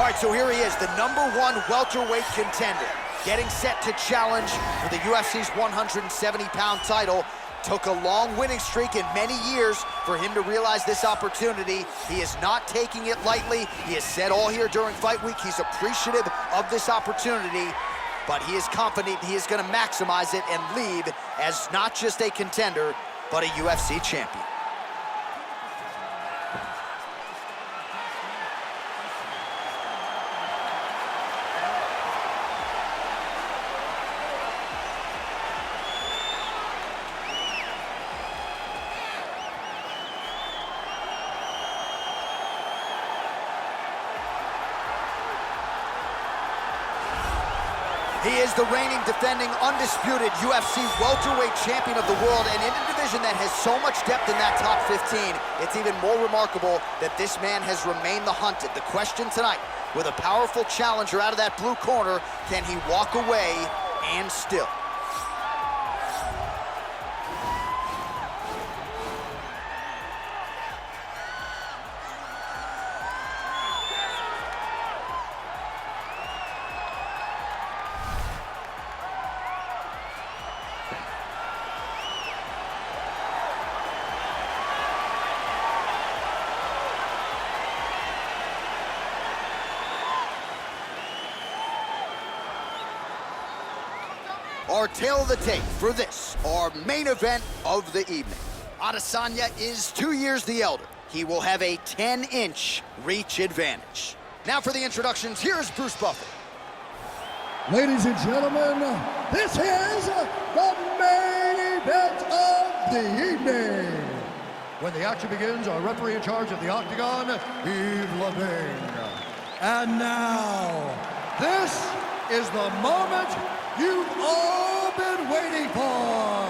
right, so here he is, the #1 welterweight contender, getting set to challenge for the UFC's 170-pound title. Took a long winning streak in many years for him to realize this opportunity. He is not taking it lightly. He has said all here during fight week he's appreciative of this opportunity, but he is confident he is going to maximize it and leave as not just a contender, but a UFC champion. He is the reigning, defending, undisputed UFC welterweight champion of the world, and in a division that has so much depth in that top 15, it's even more remarkable that this man has remained the hunted. The question tonight, with a powerful challenger out of that blue corner, can he walk away and still? Our tale of the tape for this, our main event of the evening. Adesanya is 2 years the elder. He will have a 10-inch reach advantage. Now for the introductions, here's Bruce Buffer. Ladies and gentlemen, this is the main event of the evening. When the action begins, our referee in charge of the Octagon, Yves Lavigne. And now, this is the moment you've all been waiting for.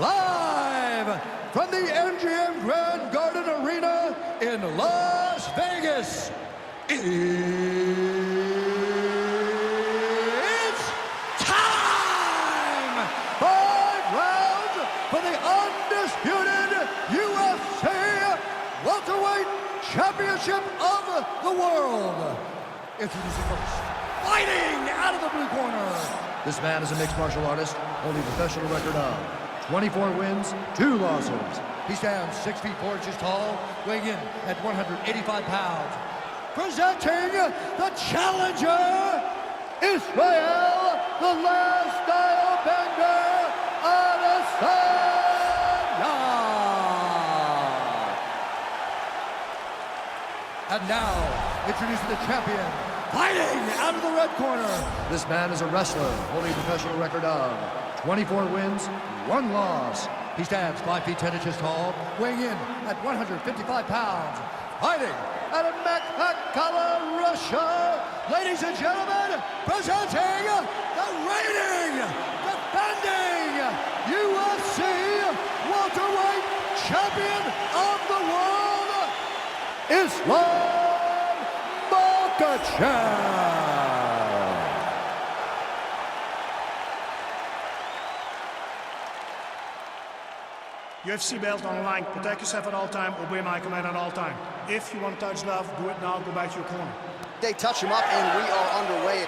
Live from the MGM Grand Garden Arena in Las Vegas, it's time! 5 rounds for the undisputed UFC welterweight championship of the world. Introducing first, fighting out of the blue corner. This man is a mixed martial artist, holding a professional record of 24 wins, 2 losses. He stands 6 feet 4 inches tall, weighing in at 185 pounds. Presenting the challenger, Israel, the last style bender, Adesanya. And now, introducing the champion, fighting out of the red corner. This man is a wrestler, holding a professional record of 24 wins, 1 loss. He stands 5 feet 10 inches tall, weighing in at 155 pounds. Fighting out of Makhachev, Russia. Ladies and gentlemen, presenting the reigning, defending UFC welterweight champion of the world, Islam Makhachev. UFC belt on the line. Protect yourself at all time. Obey my command at all time. If you want to touch love, do it now. Go back to your corner. They touch him up, and we are underway.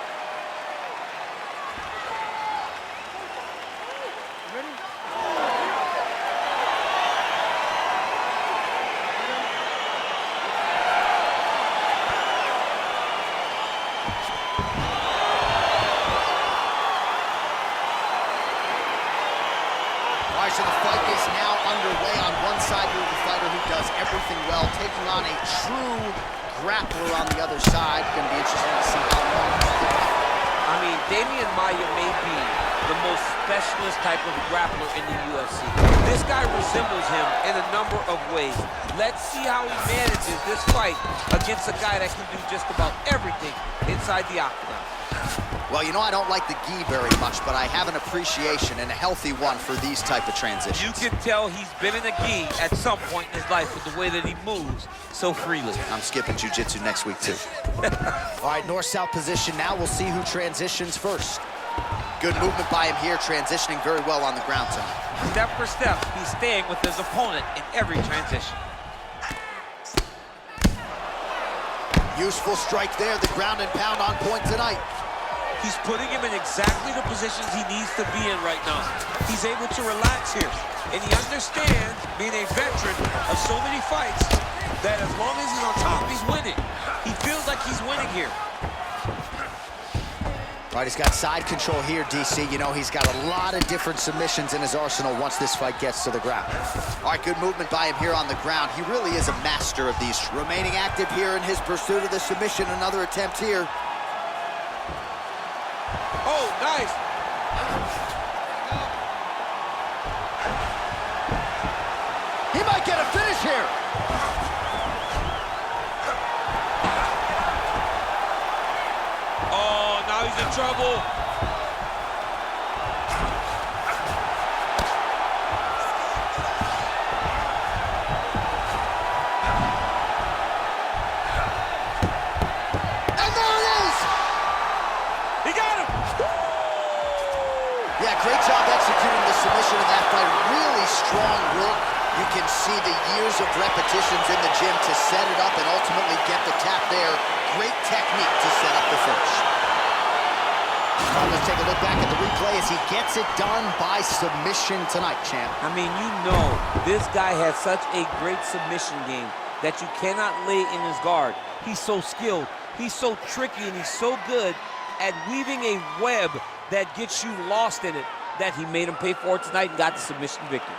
So the fight is now underway. On one side, you have the fighter who does everything well, taking on a true grappler on the other side. Going to be interesting to see how long. I mean, Damian Maia may be the most specialist type of grappler in the UFC. This guy resembles him in a number of ways. Let's see how he manages this fight against a guy that can do just about everything inside the octagon. Well, you know, I don't like the gi very much, but I have an appreciation, and a healthy one, for these type of transitions. You can tell he's been in a gi at some point in his life with the way that he moves so freely. I'm skipping jiu-jitsu next week, too. All right, north-south position now. We'll see who transitions first. Good movement by him here, transitioning very well on the ground tonight. Step for step, he's staying with his opponent in every transition. Useful strike there, the ground and pound on point tonight. He's putting him in exactly the positions he needs to be in right now. He's able to relax here. And he understands, being a veteran of so many fights, that as long as he's on top, he's winning. He feels like he's winning here. All right, he's got side control here, DC. You know, he's got a lot of different submissions in his arsenal once this fight gets to the ground. All right, good movement by him here on the ground. He really is a master of these. Remaining active here in his pursuit of the submission. Another attempt here. Oh, nice. He might get a finish here. Oh, now he's in trouble. And there it is! He got him. Yeah, great job executing the submission in that fight. Really strong work. You can see the years of repetitions in the gym to set it up and ultimately get the tap there. Great technique to set up the finish. Let's take a look back at the replay as he gets it done by submission tonight, champ. I mean, you know, this guy has such a great submission game that you cannot lay in his guard. He's so skilled, he's so tricky, and he's so good at weaving a web that gets you lost in it that he made him pay for it tonight and got the submission victory.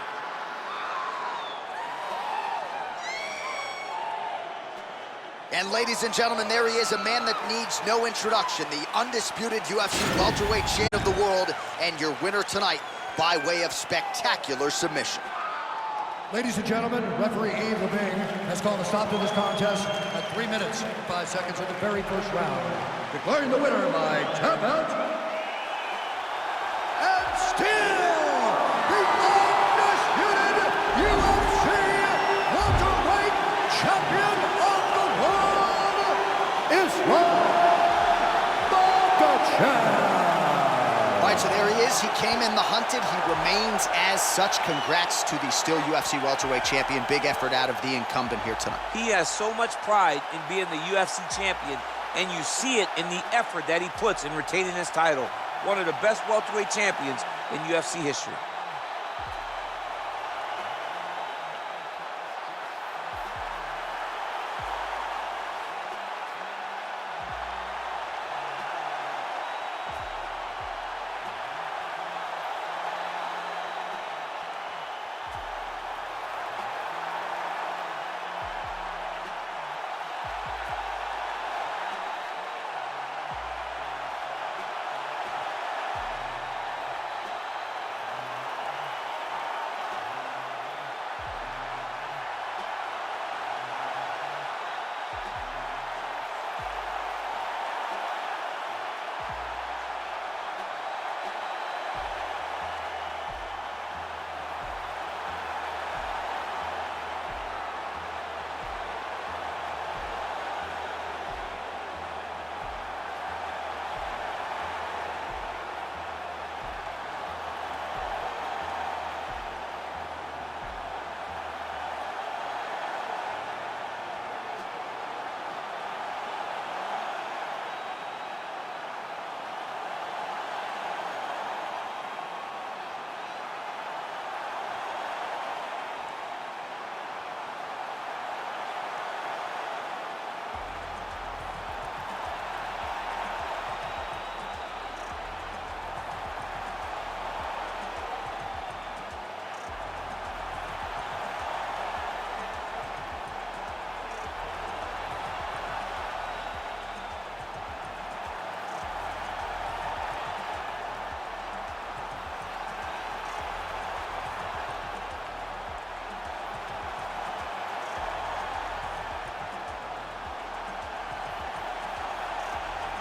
And ladies and gentlemen, there he is, a man that needs no introduction, the undisputed UFC welterweight champion of the world, and your winner tonight by way of spectacular submission. Ladies and gentlemen, referee Yves Leving has called a stop to this contest at 3 minutes, 5 seconds of the very first round, declaring the winner by tap out, and still the undisputed UFC welterweight champion of the world is Makhachev. All right, so there he is. He came in the hunted. He remains as such. Congrats to the still UFC welterweight champion. Big effort out of the incumbent here tonight. He has so much pride in being the UFC champion, and you see it in the effort that he puts in retaining his title. One of the best welterweight champions in UFC history.